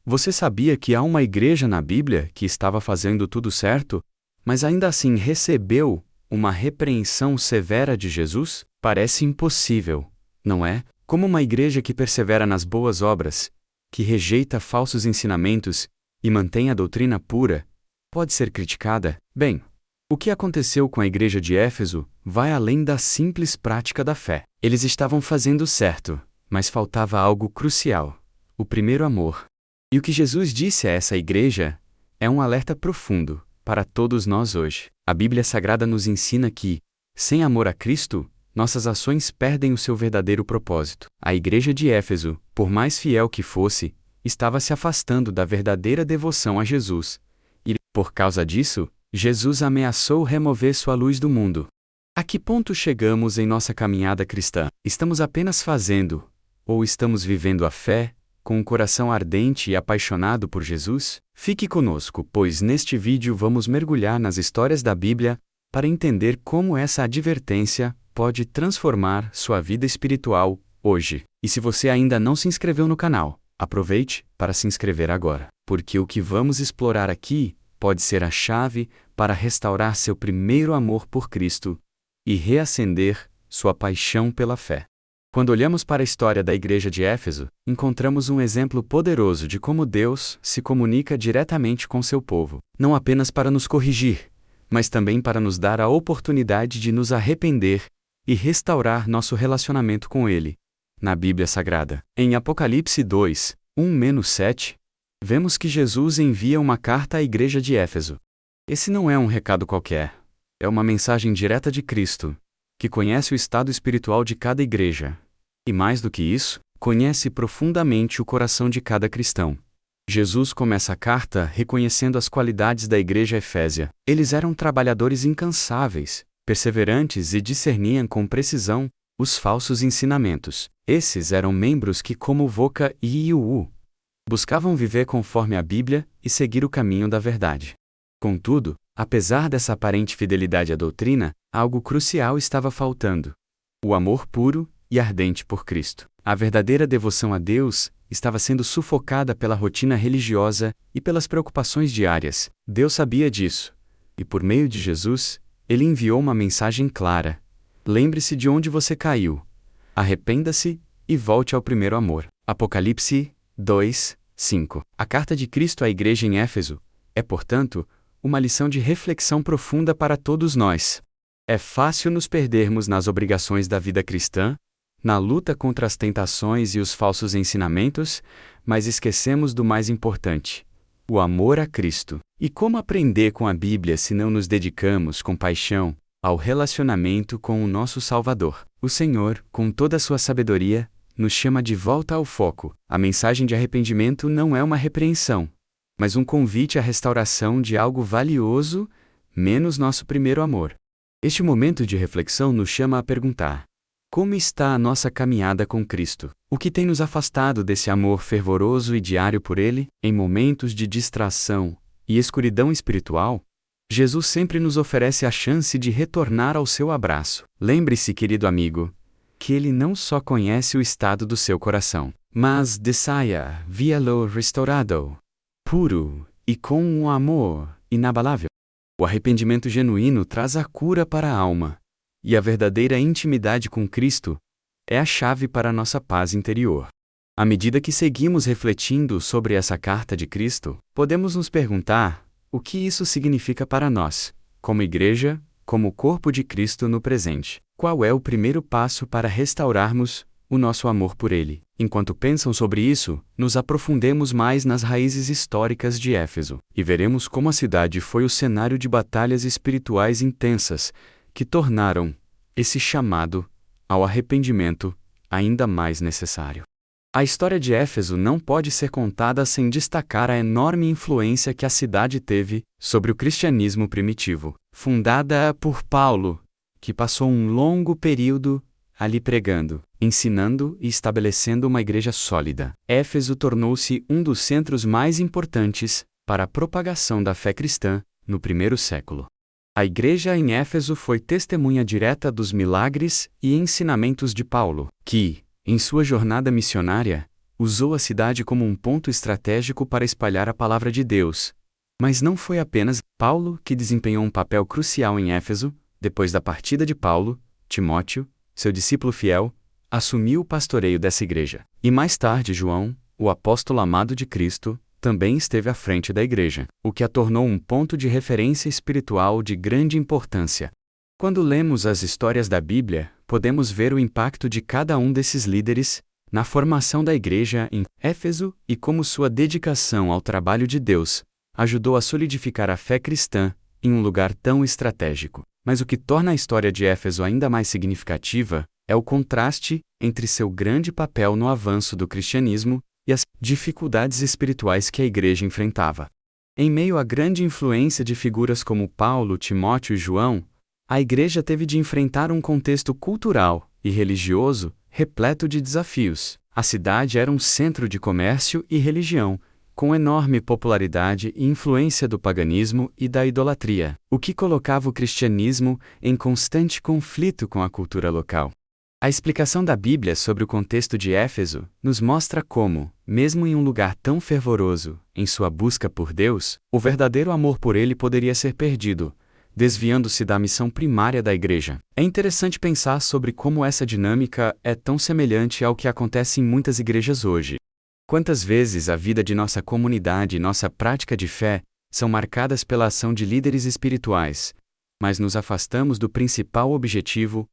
Você sabia que há uma igreja na Bíblia que estava fazendo tudo certo, mas ainda assim recebeu uma repreensão severa de Jesus? Parece impossível, não é? Como uma igreja que persevera nas boas obras, que rejeita falsos ensinamentos e mantém a doutrina pura, pode ser criticada? Bem, o que aconteceu com a igreja de Éfeso vai além da simples prática da fé. Eles estavam fazendo certo, mas faltava algo crucial: o primeiro amor. E o que Jesus disse a essa igreja é um alerta profundo para todos nós hoje. A Bíblia Sagrada nos ensina que, sem amor a Cristo, nossas ações perdem o seu verdadeiro propósito. A igreja de Éfeso, por mais fiel que fosse, estava se afastando da verdadeira devoção a Jesus. E, por causa disso, Jesus ameaçou remover sua luz do mundo. A que ponto chegamos em nossa caminhada cristã? Estamos apenas fazendo, ou estamos vivendo a fé, com um coração ardente e apaixonado por Jesus? Fique conosco, pois neste vídeo vamos mergulhar nas histórias da Bíblia para entender como essa advertência pode transformar sua vida espiritual hoje. E se você ainda não se inscreveu no canal, aproveite para se inscrever agora, porque o que vamos explorar aqui pode ser a chave para restaurar seu primeiro amor por Cristo e reacender sua paixão pela fé. Quando olhamos para a história da igreja de Éfeso, encontramos um exemplo poderoso de como Deus se comunica diretamente com seu povo, não apenas para nos corrigir, mas também para nos dar a oportunidade de nos arrepender e restaurar nosso relacionamento com Ele. Na Bíblia Sagrada, em Apocalipse 2, 1-7, vemos que Jesus envia uma carta à igreja de Éfeso. Esse não é um recado qualquer. É uma mensagem direta de Cristo, que conhece o estado espiritual de cada igreja. E mais do que isso, conhece profundamente o coração de cada cristão. Jesus começa a carta reconhecendo as qualidades da igreja efésia. Eles eram trabalhadores incansáveis, perseverantes e discerniam com precisão os falsos ensinamentos. Esses eram membros que, como Voca e Iuu, buscavam viver conforme a Bíblia e seguir o caminho da verdade. Contudo, apesar dessa aparente fidelidade à doutrina, algo crucial estava faltando: o amor puro e ardente por Cristo. A verdadeira devoção a Deus estava sendo sufocada pela rotina religiosa e pelas preocupações diárias. Deus sabia disso, e por meio de Jesus, Ele enviou uma mensagem clara: lembre-se de onde você caiu, arrependa-se e volte ao primeiro amor. Apocalipse 2, 5. A carta de Cristo à igreja em Éfeso é, portanto, uma lição de reflexão profunda para todos nós. É fácil nos perdermos nas obrigações da vida cristã, na luta contra as tentações e os falsos ensinamentos, mas esquecemos do mais importante: o amor a Cristo. E como aprender com a Bíblia se não nos dedicamos com paixão ao relacionamento com o nosso Salvador? O Senhor, com toda a sua sabedoria, nos chama de volta ao foco. A mensagem de arrependimento não é uma repreensão, mas um convite à restauração de algo valioso, menos nosso primeiro amor. Este momento de reflexão nos chama a perguntar: como está a nossa caminhada com Cristo? O que tem nos afastado desse amor fervoroso e diário por Ele? Em momentos de distração e escuridão espiritual, Jesus sempre nos oferece a chance de retornar ao seu abraço. Lembre-se, querido amigo, que Ele não só conhece o estado do seu coração, mas deseja vê-lo restaurado, puro e com um amor inabalável. O arrependimento genuíno traz a cura para a alma, e a verdadeira intimidade com Cristo é a chave para a nossa paz interior. À medida que seguimos refletindo sobre essa carta de Cristo, podemos nos perguntar o que isso significa para nós, como igreja, como corpo de Cristo no presente. Qual é o primeiro passo para restaurarmos o nosso amor por Ele? Enquanto pensam sobre isso, nos aprofundemos mais nas raízes históricas de Éfeso, e veremos como a cidade foi o cenário de batalhas espirituais intensas que tornaram esse chamado ao arrependimento ainda mais necessário. A história de Éfeso não pode ser contada sem destacar a enorme influência que a cidade teve sobre o cristianismo primitivo. Fundada por Paulo, que passou um longo período ali pregando, ensinando e estabelecendo uma igreja sólida, Éfeso tornou-se um dos centros mais importantes para a propagação da fé cristã no primeiro século. A igreja em Éfeso foi testemunha direta dos milagres e ensinamentos de Paulo, que, em sua jornada missionária, usou a cidade como um ponto estratégico para espalhar a palavra de Deus. Mas não foi apenas Paulo que desempenhou um papel crucial em Éfeso. Depois da partida de Paulo, Timóteo, seu discípulo fiel, assumiu o pastoreio dessa igreja. E mais tarde João, o apóstolo amado de Cristo, também esteve à frente da igreja, o que a tornou um ponto de referência espiritual de grande importância. Quando lemos as histórias da Bíblia, podemos ver o impacto de cada um desses líderes na formação da igreja em Éfeso e como sua dedicação ao trabalho de Deus ajudou a solidificar a fé cristã em um lugar tão estratégico. Mas o que torna a história de Éfeso ainda mais significativa é o contraste entre seu grande papel no avanço do cristianismo e as dificuldades espirituais que a igreja enfrentava. Em meio à grande influência de figuras como Paulo, Timóteo e João, a igreja teve de enfrentar um contexto cultural e religioso repleto de desafios. A cidade era um centro de comércio e religião, com enorme popularidade e influência do paganismo e da idolatria, o que colocava o cristianismo em constante conflito com a cultura local. A explicação da Bíblia sobre o contexto de Éfeso nos mostra como, mesmo em um lugar tão fervoroso, em sua busca por Deus, o verdadeiro amor por Ele poderia ser perdido, desviando-se da missão primária da igreja. É interessante pensar sobre como essa dinâmica é tão semelhante ao que acontece em muitas igrejas hoje. Quantas vezes a vida de nossa comunidade e nossa prática de fé são marcadas pela ação de líderes espirituais, mas nos afastamos do principal objetivo,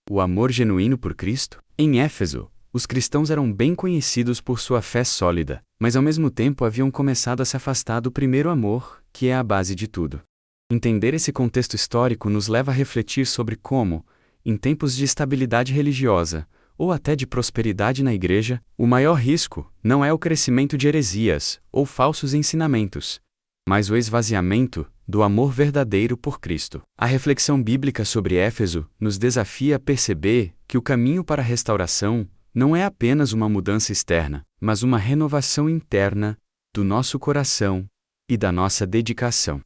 o amor genuíno por Cristo? Em Éfeso, os cristãos eram bem conhecidos por sua fé sólida, mas ao mesmo tempo haviam começado a se afastar do primeiro amor, que é a base de tudo. Entender esse contexto histórico nos leva a refletir sobre como, em tempos de estabilidade religiosa, ou até de prosperidade na igreja, o maior risco não é o crescimento de heresias ou falsos ensinamentos, mas o esvaziamento do amor verdadeiro por Cristo. A reflexão bíblica sobre Éfeso nos desafia a perceber que o caminho para a restauração não é apenas uma mudança externa, mas uma renovação interna do nosso coração e da nossa dedicação.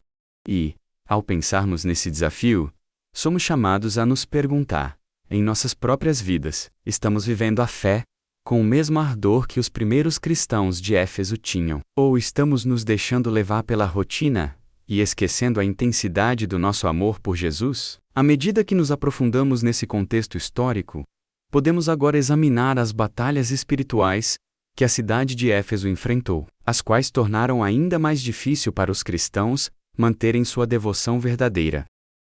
E, ao pensarmos nesse desafio, somos chamados a nos perguntar: em nossas próprias vidas, estamos vivendo a fé com o mesmo ardor que os primeiros cristãos de Éfeso tinham? Ou estamos nos deixando levar pela rotina e esquecendo a intensidade do nosso amor por Jesus? À medida que nos aprofundamos nesse contexto histórico, podemos agora examinar as batalhas espirituais que a cidade de Éfeso enfrentou, as quais tornaram ainda mais difícil para os cristãos manterem sua devoção verdadeira.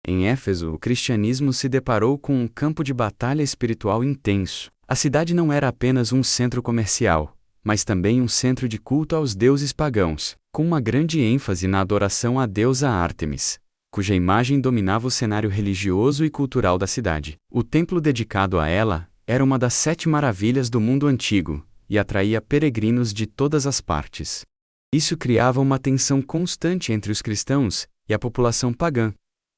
Em Éfeso, o cristianismo se deparou com um campo de batalha espiritual intenso. A cidade não era apenas um centro comercial, mas também um centro de culto aos deuses pagãos, com uma grande ênfase na adoração à deusa Ártemis, cuja imagem dominava o cenário religioso e cultural da cidade. O templo dedicado a ela era uma das 7 maravilhas do mundo antigo e atraía peregrinos de todas as partes. Isso criava uma tensão constante entre os cristãos e a população pagã,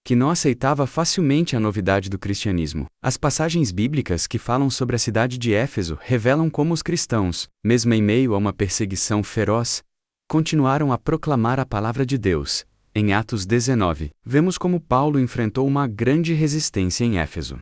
que não aceitava facilmente a novidade do cristianismo. As passagens bíblicas que falam sobre a cidade de Éfeso revelam como os cristãos, mesmo em meio a uma perseguição feroz, continuaram a proclamar a palavra de Deus. Em Atos 19, vemos como Paulo enfrentou uma grande resistência em Éfeso.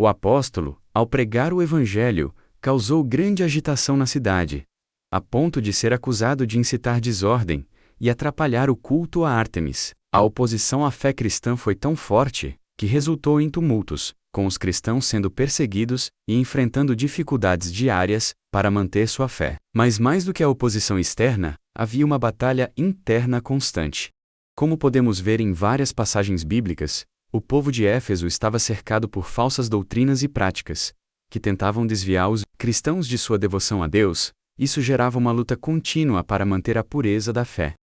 O apóstolo, ao pregar o evangelho, causou grande agitação na cidade, a ponto de ser acusado de incitar desordem e atrapalhar o culto a Ártemis. A oposição à fé cristã foi tão forte que resultou em tumultos, com os cristãos sendo perseguidos e enfrentando dificuldades diárias para manter sua fé. Mas mais do que a oposição externa, havia uma batalha interna constante. Como podemos ver em várias passagens bíblicas, o povo de Éfeso estava cercado por falsas doutrinas e práticas, que tentavam desviar os cristãos de sua devoção a Deus. Isso gerava uma luta contínua para manter a pureza da fé.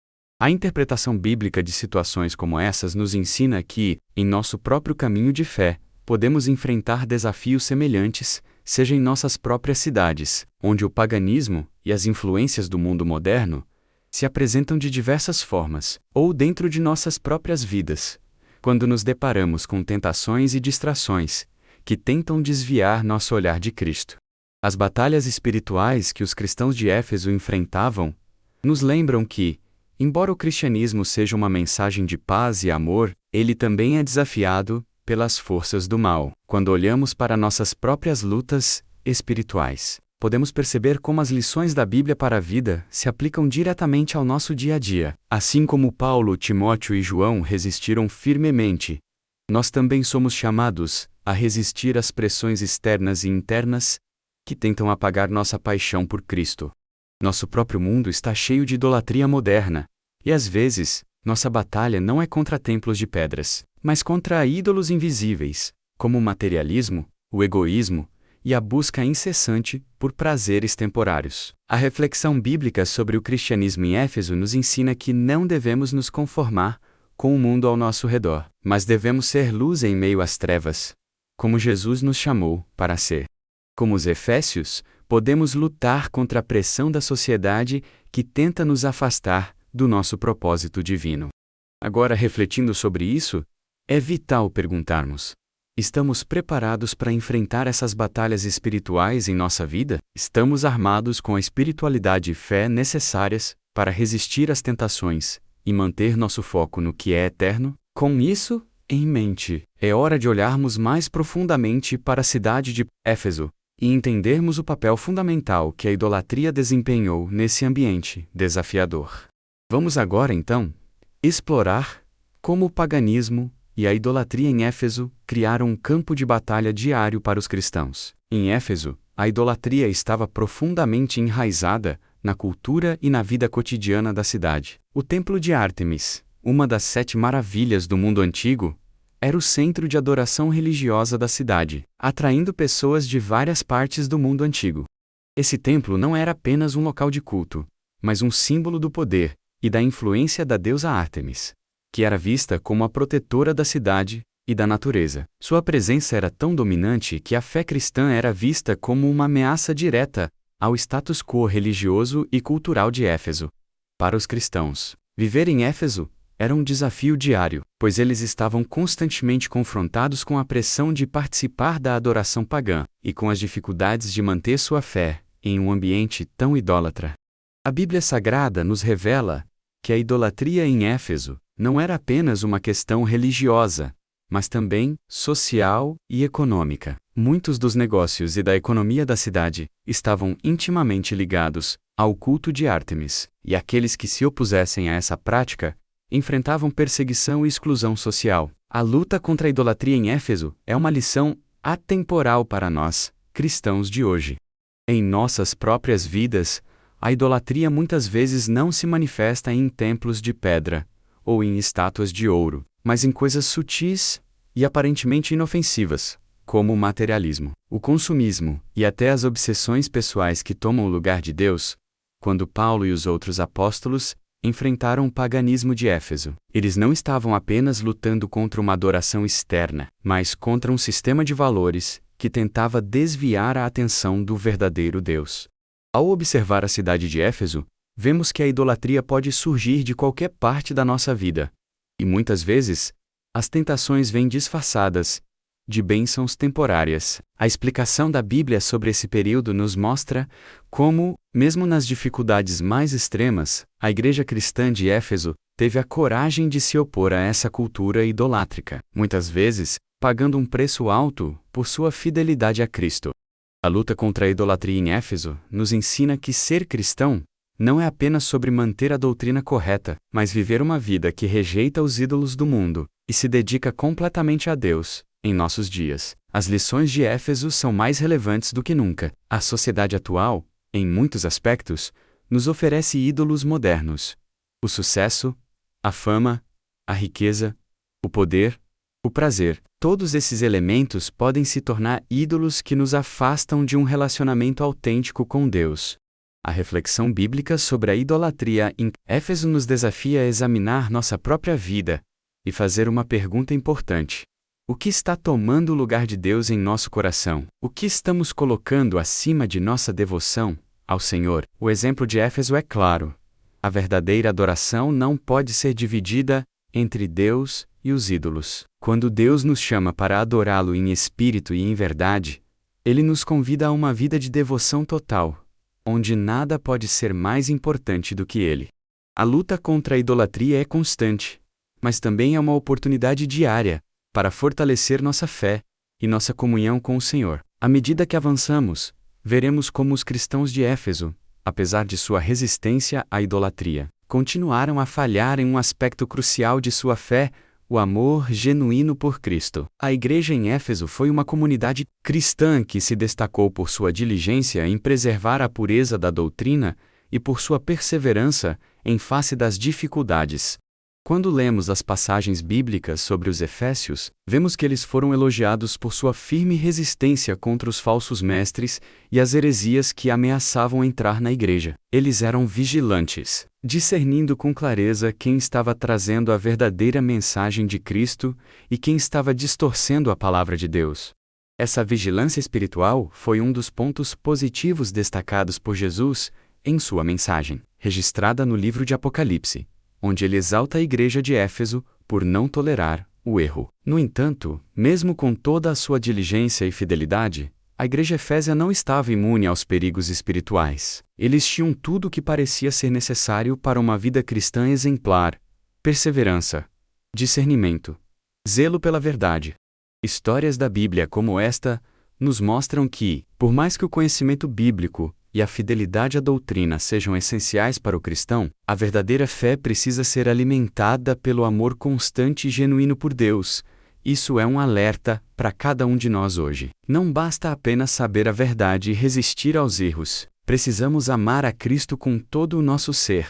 A interpretação bíblica de situações como essas nos ensina que, em nosso próprio caminho de fé, podemos enfrentar desafios semelhantes, seja em nossas próprias cidades, onde o paganismo e as influências do mundo moderno se apresentam de diversas formas, ou dentro de nossas próprias vidas, quando nos deparamos com tentações e distrações que tentam desviar nosso olhar de Cristo. As batalhas espirituais que os cristãos de Éfeso enfrentavam nos lembram que, embora o cristianismo seja uma mensagem de paz e amor, ele também é desafiado pelas forças do mal. Quando olhamos para nossas próprias lutas espirituais, podemos perceber como as lições da Bíblia para a vida se aplicam diretamente ao nosso dia a dia. Assim como Paulo, Timóteo e João resistiram firmemente, nós também somos chamados a resistir às pressões externas e internas que tentam apagar nossa paixão por Cristo. Nosso próprio mundo está cheio de idolatria moderna, e às vezes, nossa batalha não é contra templos de pedras, mas contra ídolos invisíveis, como o materialismo, o egoísmo e a busca incessante por prazeres temporários. A reflexão bíblica sobre o cristianismo em Éfeso nos ensina que não devemos nos conformar com o mundo ao nosso redor, mas devemos ser luz em meio às trevas, como Jesus nos chamou para ser. Como os efésios, podemos lutar contra a pressão da sociedade que tenta nos afastar do nosso propósito divino. Agora, refletindo sobre isso, é vital perguntarmos: estamos preparados para enfrentar essas batalhas espirituais em nossa vida? Estamos armados com a espiritualidade e fé necessárias para resistir às tentações e manter nosso foco no que é eterno? Com isso em mente, é hora de olharmos mais profundamente para a cidade de Éfeso e entendermos o papel fundamental que a idolatria desempenhou nesse ambiente desafiador. Vamos agora, então, explorar como o paganismo e a idolatria em Éfeso criaram um campo de batalha diário para os cristãos. Em Éfeso, a idolatria estava profundamente enraizada na cultura e na vida cotidiana da cidade. O Templo de Ártemis, uma das 7 maravilhas do mundo antigo, era o centro de adoração religiosa da cidade, atraindo pessoas de várias partes do mundo antigo. Esse templo não era apenas um local de culto, mas um símbolo do poder e da influência da deusa Ártemis, que era vista como a protetora da cidade e da natureza. Sua presença era tão dominante que a fé cristã era vista como uma ameaça direta ao status quo religioso e cultural de Éfeso. Para os cristãos, viver em Éfeso era um desafio diário, pois eles estavam constantemente confrontados com a pressão de participar da adoração pagã e com as dificuldades de manter sua fé em um ambiente tão idólatra. A Bíblia Sagrada nos revela que a idolatria em Éfeso não era apenas uma questão religiosa, mas também social e econômica. Muitos dos negócios e da economia da cidade estavam intimamente ligados ao culto de Ártemis, e aqueles que se opusessem a essa prática enfrentavam perseguição e exclusão social. A luta contra a idolatria em Éfeso é uma lição atemporal para nós, cristãos de hoje. Em nossas próprias vidas, a idolatria muitas vezes não se manifesta em templos de pedra ou em estátuas de ouro, mas em coisas sutis e aparentemente inofensivas, como o materialismo, o consumismo e até as obsessões pessoais que tomam o lugar de Deus. Quando Paulo e os outros apóstolos enfrentaram o paganismo de Éfeso, eles não estavam apenas lutando contra uma adoração externa, mas contra um sistema de valores que tentava desviar a atenção do verdadeiro Deus. Ao observar a cidade de Éfeso, vemos que a idolatria pode surgir de qualquer parte da nossa vida, e muitas vezes, as tentações vêm disfarçadas de bênçãos temporárias. A explicação da Bíblia sobre esse período nos mostra como, mesmo nas dificuldades mais extremas, a igreja cristã de Éfeso teve a coragem de se opor a essa cultura idolátrica, muitas vezes pagando um preço alto por sua fidelidade a Cristo. A luta contra a idolatria em Éfeso nos ensina que ser cristão não é apenas sobre manter a doutrina correta, mas viver uma vida que rejeita os ídolos do mundo e se dedica completamente a Deus. Em nossos dias, as lições de Éfeso são mais relevantes do que nunca. A sociedade atual, em muitos aspectos, nos oferece ídolos modernos. O sucesso, a fama, a riqueza, o poder, o prazer. Todos esses elementos podem se tornar ídolos que nos afastam de um relacionamento autêntico com Deus. A reflexão bíblica sobre a idolatria em Éfeso nos desafia a examinar nossa própria vida e fazer uma pergunta importante: o que está tomando o lugar de Deus em nosso coração? O que estamos colocando acima de nossa devoção ao Senhor? O exemplo de Éfeso é claro. A verdadeira adoração não pode ser dividida entre Deus e os ídolos. Quando Deus nos chama para adorá-lo em espírito e em verdade, Ele nos convida a uma vida de devoção total, onde nada pode ser mais importante do que Ele. A luta contra a idolatria é constante, mas também é uma oportunidade diária para fortalecer nossa fé e nossa comunhão com o Senhor. À medida que avançamos, veremos como os cristãos de Éfeso, apesar de sua resistência à idolatria, continuaram a falhar em um aspecto crucial de sua fé, o amor genuíno por Cristo. A igreja em Éfeso foi uma comunidade cristã que se destacou por sua diligência em preservar a pureza da doutrina e por sua perseverança em face das dificuldades. Quando lemos as passagens bíblicas sobre os Efésios, vemos que eles foram elogiados por sua firme resistência contra os falsos mestres e as heresias que ameaçavam entrar na igreja. Eles eram vigilantes, discernindo com clareza quem estava trazendo a verdadeira mensagem de Cristo e quem estava distorcendo a palavra de Deus. Essa vigilância espiritual foi um dos pontos positivos destacados por Jesus em sua mensagem, registrada no livro de Apocalipse, onde ele exalta a igreja de Éfeso por não tolerar o erro. No entanto, mesmo com toda a sua diligência e fidelidade, a igreja efésia não estava imune aos perigos espirituais. Eles tinham tudo o que parecia ser necessário para uma vida cristã exemplar: perseverança, discernimento, zelo pela verdade. Histórias da Bíblia como esta nos mostram que, por mais que o conhecimento bíblico e a fidelidade à doutrina sejam essenciais para o cristão, a verdadeira fé precisa ser alimentada pelo amor constante e genuíno por Deus. Isso é um alerta para cada um de nós hoje. Não basta apenas saber a verdade e resistir aos erros. Precisamos amar a Cristo com todo o nosso ser.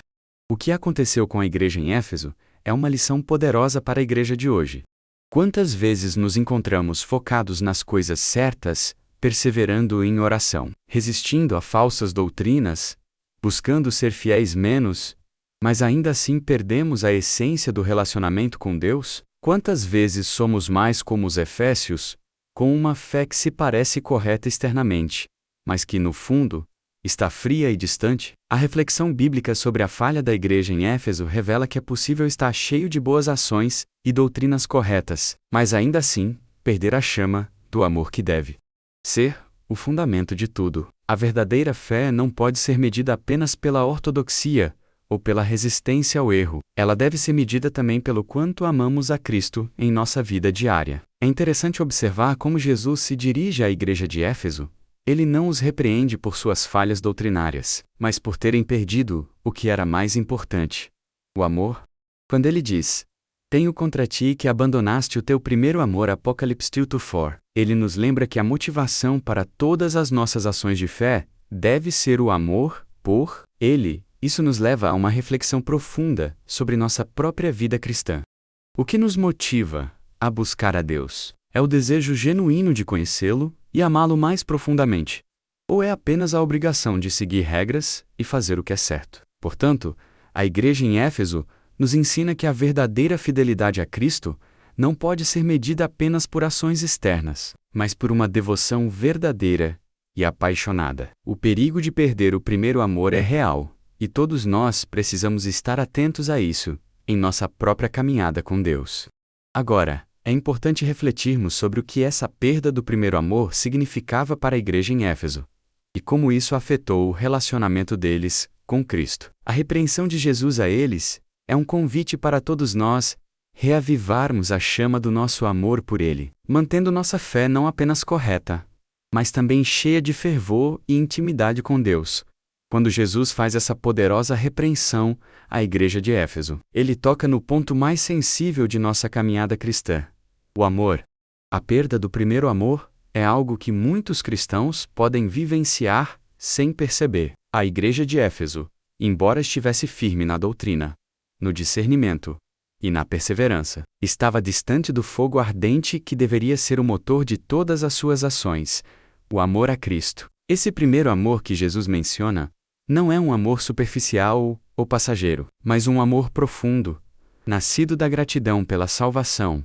O que aconteceu com a igreja em Éfeso é uma lição poderosa para a igreja de hoje. Quantas vezes nos encontramos focados nas coisas certas, perseverando em oração, resistindo a falsas doutrinas, buscando ser fiéis menos, mas ainda assim perdemos a essência do relacionamento com Deus? Quantas vezes somos mais como os Efésios, com uma fé que se parece correta externamente, mas que, no fundo, está fria e distante? A reflexão bíblica sobre a falha da igreja em Éfeso revela que é possível estar cheio de boas ações e doutrinas corretas, mas ainda assim perder a chama do amor que deve ser o fundamento de tudo. A verdadeira fé não pode ser medida apenas pela ortodoxia ou pela resistência ao erro. Ela deve ser medida também pelo quanto amamos a Cristo em nossa vida diária. É interessante observar como Jesus se dirige à igreja de Éfeso. Ele não os repreende por suas falhas doutrinárias, mas por terem perdido o que era mais importante: o amor. Quando ele diz: "Tenho contra ti que abandonaste o teu primeiro amor", Apocalipse 2:4, ele nos lembra que a motivação para todas as nossas ações de fé deve ser o amor por Ele. Isso nos leva a uma reflexão profunda sobre nossa própria vida cristã. O que nos motiva a buscar a Deus? É o desejo genuíno de conhecê-lo e amá-lo mais profundamente? Ou é apenas a obrigação de seguir regras e fazer o que é certo? Portanto, a igreja em Éfeso nos ensina que a verdadeira fidelidade a Cristo não pode ser medida apenas por ações externas, mas por uma devoção verdadeira e apaixonada. O perigo de perder o primeiro amor é real, e todos nós precisamos estar atentos a isso em nossa própria caminhada com Deus. Agora, é importante refletirmos sobre o que essa perda do primeiro amor significava para a igreja em Éfeso, e como isso afetou o relacionamento deles com Cristo. A repreensão de Jesus a eles é um convite para todos nós reavivarmos a chama do nosso amor por Ele, mantendo nossa fé não apenas correta, mas também cheia de fervor e intimidade com Deus. Quando Jesus faz essa poderosa repreensão à igreja de Éfeso, ele toca no ponto mais sensível de nossa caminhada cristã: o amor. A perda do primeiro amor é algo que muitos cristãos podem vivenciar sem perceber. A igreja de Éfeso, embora estivesse firme na doutrina, no discernimento e na perseverança, estava distante do fogo ardente que deveria ser o motor de todas as suas ações: o amor a Cristo. Esse primeiro amor que Jesus menciona não é um amor superficial ou passageiro, mas um amor profundo, nascido da gratidão pela salvação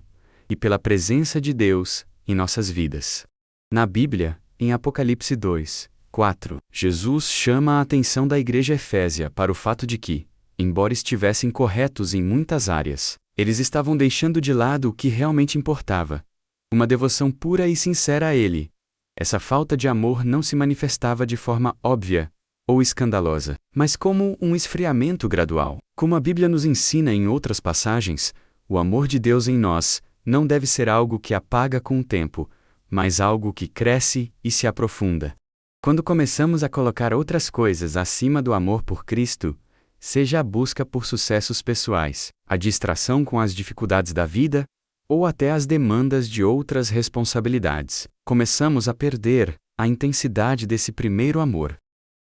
e pela presença de Deus em nossas vidas. Na Bíblia, em Apocalipse 2:4, Jesus chama a atenção da igreja efésia para o fato de que, embora estivessem corretos em muitas áreas, eles estavam deixando de lado o que realmente importava: uma devoção pura e sincera a Ele. Essa falta de amor não se manifestava de forma óbvia ou escandalosa, mas como um esfriamento gradual. Como a Bíblia nos ensina em outras passagens, o amor de Deus em nós não deve ser algo que apaga com o tempo, mas algo que cresce e se aprofunda. Quando começamos a colocar outras coisas acima do amor por Cristo, seja a busca por sucessos pessoais, a distração com as dificuldades da vida, ou até as demandas de outras responsabilidades, começamos a perder a intensidade desse primeiro amor.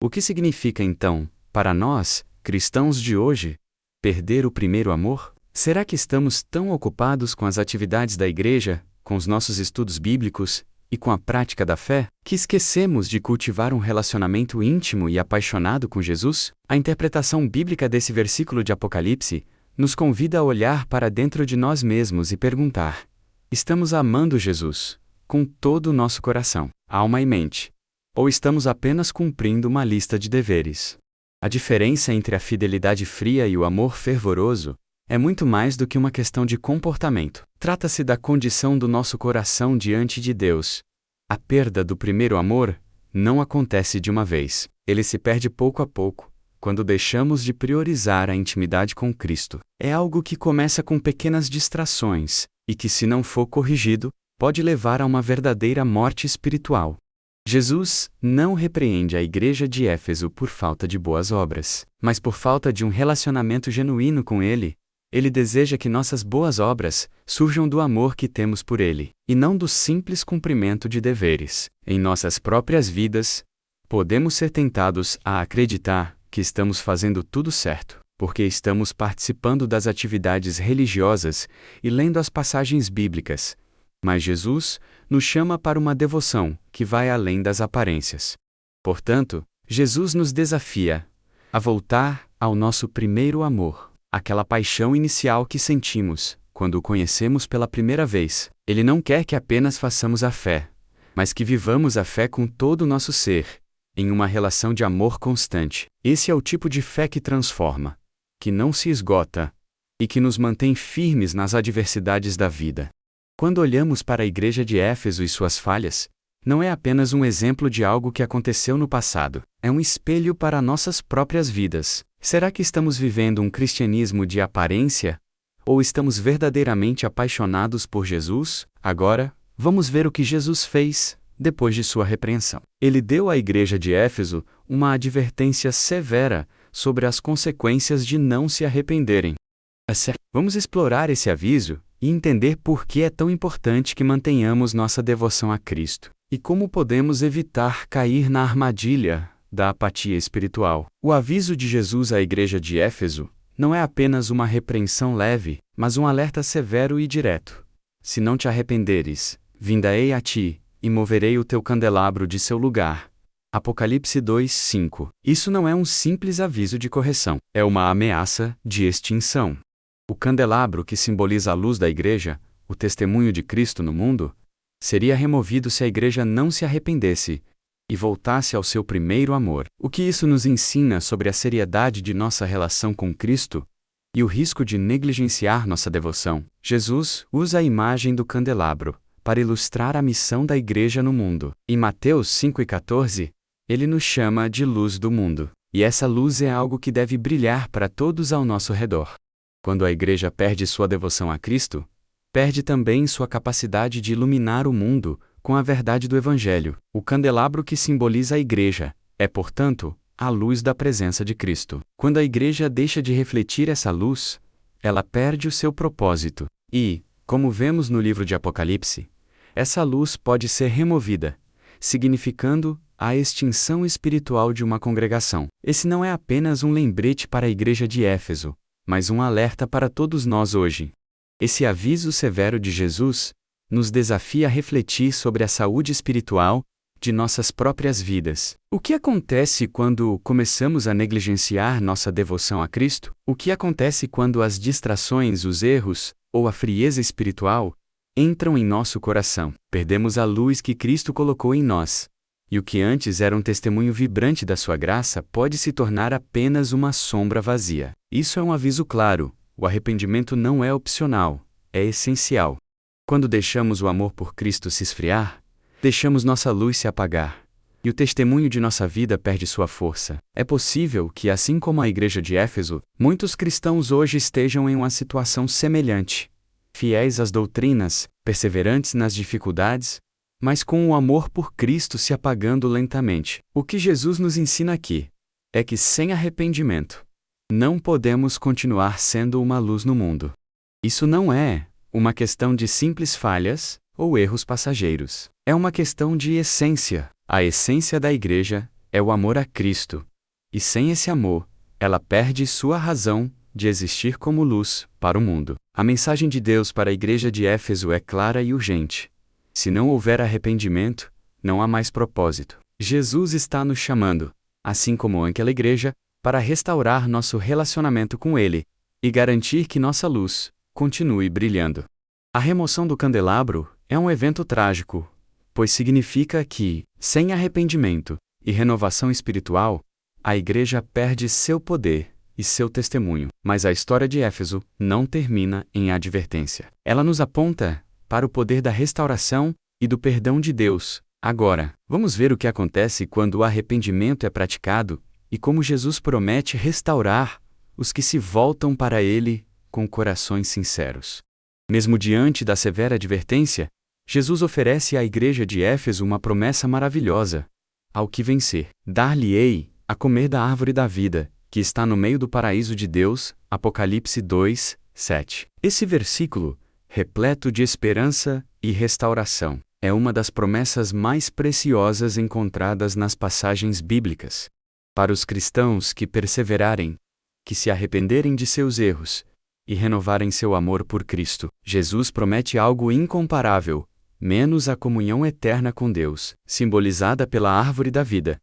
O que significa então, para nós, cristãos de hoje, perder o primeiro amor? Será que estamos tão ocupados com as atividades da igreja, com os nossos estudos bíblicos e com a prática da fé, que esquecemos de cultivar um relacionamento íntimo e apaixonado com Jesus? A interpretação bíblica desse versículo de Apocalipse nos convida a olhar para dentro de nós mesmos e perguntar: estamos amando Jesus com todo o nosso coração, alma e mente? Ou estamos apenas cumprindo uma lista de deveres? A diferença entre a fidelidade fria e o amor fervoroso é muito mais do que uma questão de comportamento. Trata-se da condição do nosso coração diante de Deus. A perda do primeiro amor não acontece de uma vez. Ele se perde pouco a pouco, quando deixamos de priorizar a intimidade com Cristo. É algo que começa com pequenas distrações, e que, se não for corrigido, pode levar a uma verdadeira morte espiritual. Jesus não repreende a igreja de Éfeso por falta de boas obras, mas por falta de um relacionamento genuíno com Ele. Ele deseja que nossas boas obras surjam do amor que temos por Ele, e não do simples cumprimento de deveres. Em nossas próprias vidas, podemos ser tentados a acreditar que estamos fazendo tudo certo, porque estamos participando das atividades religiosas e lendo as passagens bíblicas. Mas Jesus nos chama para uma devoção que vai além das aparências. Portanto, Jesus nos desafia a voltar ao nosso primeiro amor, aquela paixão inicial que sentimos quando o conhecemos pela primeira vez. Ele não quer que apenas façamos a fé, mas que vivamos a fé com todo o nosso ser, em uma relação de amor constante. Esse é o tipo de fé que transforma, que não se esgota e que nos mantém firmes nas adversidades da vida. Quando olhamos para a igreja de Éfeso e suas falhas, não é apenas um exemplo de algo que aconteceu no passado, é um espelho para nossas próprias vidas. Será que estamos vivendo um cristianismo de aparência? Ou estamos verdadeiramente apaixonados por Jesus? Agora, vamos ver o que Jesus fez depois de sua repreensão. Ele deu à igreja de Éfeso uma advertência severa sobre as consequências de não se arrependerem. Vamos explorar esse aviso e entender por que é tão importante que mantenhamos nossa devoção a Cristo, e como podemos evitar cair na armadilha da apatia espiritual. O aviso de Jesus à igreja de Éfeso não é apenas uma repreensão leve, mas um alerta severo e direto. Se não te arrependeres, vindarei a ti, e moverei o teu candelabro de seu lugar. Apocalipse 2:5. Isso não é um simples aviso de correção, é uma ameaça de extinção. O candelabro, que simboliza a luz da igreja, o testemunho de Cristo no mundo, seria removido se a igreja não se arrependesse e voltasse ao seu primeiro amor. O que isso nos ensina sobre a seriedade de nossa relação com Cristo e o risco de negligenciar nossa devoção? Jesus usa a imagem do candelabro para ilustrar a missão da igreja no mundo. Em Mateus 5:14, ele nos chama de luz do mundo. E essa luz é algo que deve brilhar para todos ao nosso redor. Quando a igreja perde sua devoção a Cristo, perde também sua capacidade de iluminar o mundo com a verdade do Evangelho. O candelabro que simboliza a igreja é, portanto, a luz da presença de Cristo. Quando a igreja deixa de refletir essa luz, ela perde o seu propósito. E, como vemos no livro de Apocalipse, essa luz pode ser removida, significando a extinção espiritual de uma congregação. Esse não é apenas um lembrete para a igreja de Éfeso, mas um alerta para todos nós hoje. Esse aviso severo de Jesus nos desafia a refletir sobre a saúde espiritual de nossas próprias vidas. O que acontece quando começamos a negligenciar nossa devoção a Cristo? O que acontece quando as distrações, os erros ou a frieza espiritual entram em nosso coração? Perdemos a luz que Cristo colocou em nós, e o que antes era um testemunho vibrante da sua graça pode se tornar apenas uma sombra vazia. Isso é um aviso claro: o arrependimento não é opcional, é essencial. Quando deixamos o amor por Cristo se esfriar, deixamos nossa luz se apagar, e o testemunho de nossa vida perde sua força. É possível que, assim como a igreja de Éfeso, muitos cristãos hoje estejam em uma situação semelhante. Fiéis às doutrinas, perseverantes nas dificuldades, mas com o amor por Cristo se apagando lentamente. O que Jesus nos ensina aqui é que sem arrependimento, não podemos continuar sendo uma luz no mundo. Isso não é uma questão de simples falhas ou erros passageiros. É uma questão de essência. A essência da igreja é o amor a Cristo. E sem esse amor, ela perde sua razão de existir como luz para o mundo. A mensagem de Deus para a igreja de Éfeso é clara e urgente. Se não houver arrependimento, não há mais propósito. Jesus está nos chamando, assim como aquela igreja, para restaurar nosso relacionamento com Ele e garantir que nossa luz continue brilhando. A remoção do candelabro é um evento trágico, pois significa que, sem arrependimento e renovação espiritual, a igreja perde seu poder e seu testemunho. Mas a história de Éfeso não termina em advertência. Ela nos aponta para o poder da restauração e do perdão de Deus. Agora, vamos ver o que acontece quando o arrependimento é praticado e como Jesus promete restaurar os que se voltam para Ele com corações sinceros. Mesmo diante da severa advertência, Jesus oferece à igreja de Éfeso uma promessa maravilhosa. Ao que vencer, dar-lhe-ei a comer da árvore da vida, que está no meio do paraíso de Deus, Apocalipse 2, 7. Esse versículo, repleto de esperança e restauração, é uma das promessas mais preciosas encontradas nas passagens bíblicas. Para os cristãos que perseverarem, que se arrependerem de seus erros e renovarem seu amor por Cristo, Jesus promete algo incomparável, menos a comunhão eterna com Deus, simbolizada pela árvore da vida.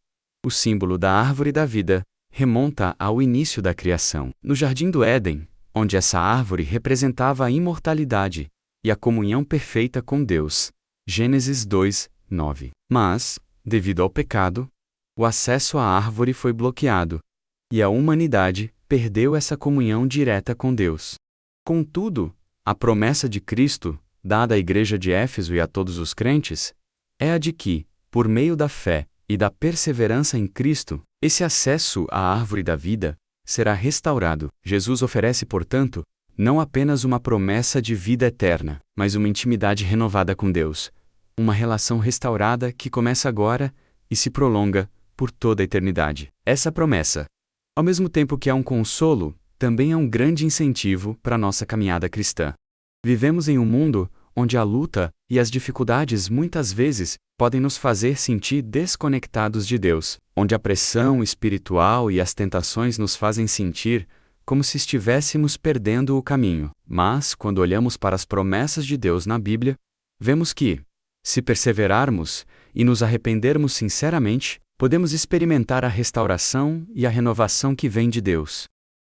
O símbolo da árvore da vida remonta ao início da criação, no Jardim do Éden, onde essa árvore representava a imortalidade e a comunhão perfeita com Deus. Gênesis 2, 9. Mas, devido ao pecado, o acesso à árvore foi bloqueado, e a humanidade perdeu essa comunhão direta com Deus. Contudo, a promessa de Cristo, dada à igreja de Éfeso e a todos os crentes, é a de que, por meio da fé e da perseverança em Cristo, esse acesso à árvore da vida será restaurado. Jesus oferece, portanto, não apenas uma promessa de vida eterna, mas uma intimidade renovada com Deus, uma relação restaurada que começa agora e se prolonga por toda a eternidade. Essa promessa, ao mesmo tempo que é um consolo, também é um grande incentivo para a nossa caminhada cristã. Vivemos em um mundo onde a luta e as dificuldades muitas vezes podem nos fazer sentir desconectados de Deus, onde a pressão espiritual e as tentações nos fazem sentir como se estivéssemos perdendo o caminho. Mas, quando olhamos para as promessas de Deus na Bíblia, vemos que, se perseverarmos e nos arrependermos sinceramente, podemos experimentar a restauração e a renovação que vem de Deus.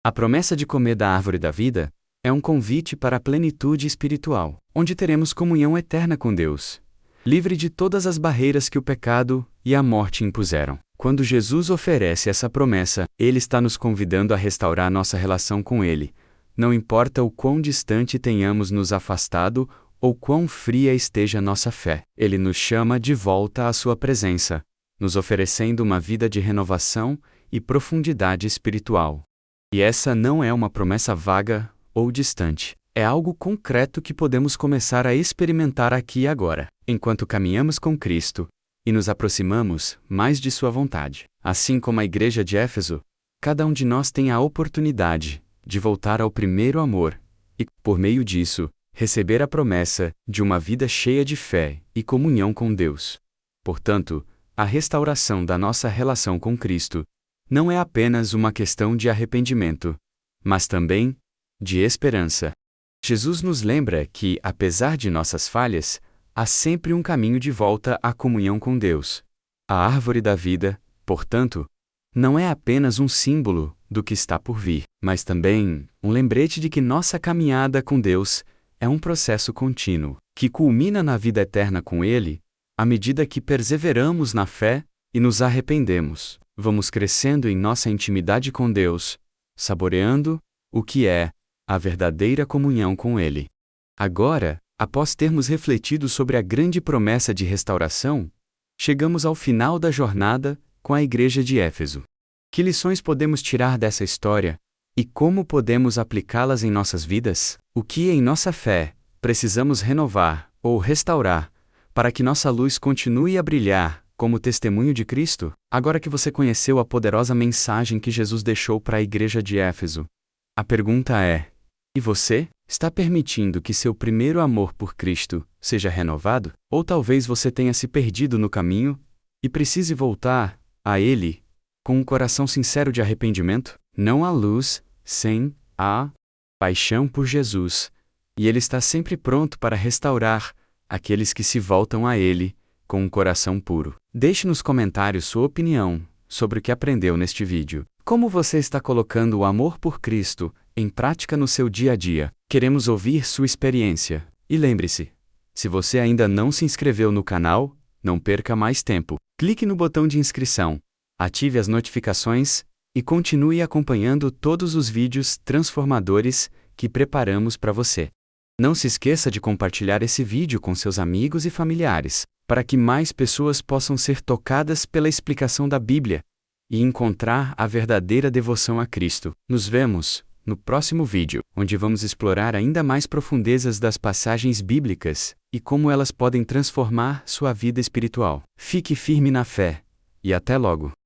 A promessa de comer da árvore da vida é um convite para a plenitude espiritual, onde teremos comunhão eterna com Deus, livre de todas as barreiras que o pecado e a morte impuseram. Quando Jesus oferece essa promessa, Ele está nos convidando a restaurar nossa relação com Ele, não importa o quão distante tenhamos nos afastado ou quão fria esteja nossa fé. Ele nos chama de volta à sua presença, nos oferecendo uma vida de renovação e profundidade espiritual. E essa não é uma promessa vaga ou distante. É algo concreto que podemos começar a experimentar aqui e agora, enquanto caminhamos com Cristo e nos aproximamos mais de sua vontade. Assim como a igreja de Éfeso, cada um de nós tem a oportunidade de voltar ao primeiro amor e, por meio disso, receber a promessa de uma vida cheia de fé e comunhão com Deus. Portanto, a restauração da nossa relação com Cristo não é apenas uma questão de arrependimento, mas também de esperança. Jesus nos lembra que, apesar de nossas falhas, há sempre um caminho de volta à comunhão com Deus. A árvore da vida, portanto, não é apenas um símbolo do que está por vir, mas também um lembrete de que nossa caminhada com Deus é um processo contínuo, que culmina na vida eterna com Ele, à medida que perseveramos na fé e nos arrependemos. Vamos crescendo em nossa intimidade com Deus, saboreando o que é a verdadeira comunhão com Ele. Agora, após termos refletido sobre a grande promessa de restauração, chegamos ao final da jornada com a igreja de Éfeso. Que lições podemos tirar dessa história e como podemos aplicá-las em nossas vidas? O que em nossa fé precisamos renovar ou restaurar para que nossa luz continue a brilhar como testemunho de Cristo? Agora que você conheceu a poderosa mensagem que Jesus deixou para a igreja de Éfeso, a pergunta é: e você? Está permitindo que seu primeiro amor por Cristo seja renovado? Ou talvez você tenha se perdido no caminho e precise voltar a Ele com um coração sincero de arrependimento? Não há luz sem a paixão por Jesus, e Ele está sempre pronto para restaurar aqueles que se voltam a Ele com um coração puro. Deixe nos comentários sua opinião sobre o que aprendeu neste vídeo. Como você está colocando o amor por Cristo em prática no seu dia a dia? Queremos ouvir sua experiência. E lembre-se, se você ainda não se inscreveu no canal, não perca mais tempo. Clique no botão de inscrição, ative as notificações e continue acompanhando todos os vídeos transformadores que preparamos para você. Não se esqueça de compartilhar esse vídeo com seus amigos e familiares, para que mais pessoas possam ser tocadas pela explicação da Bíblia e encontrar a verdadeira devoção a Cristo. Nos vemos no próximo vídeo, onde vamos explorar ainda mais profundezas das passagens bíblicas e como elas podem transformar sua vida espiritual. Fique firme na fé e até logo!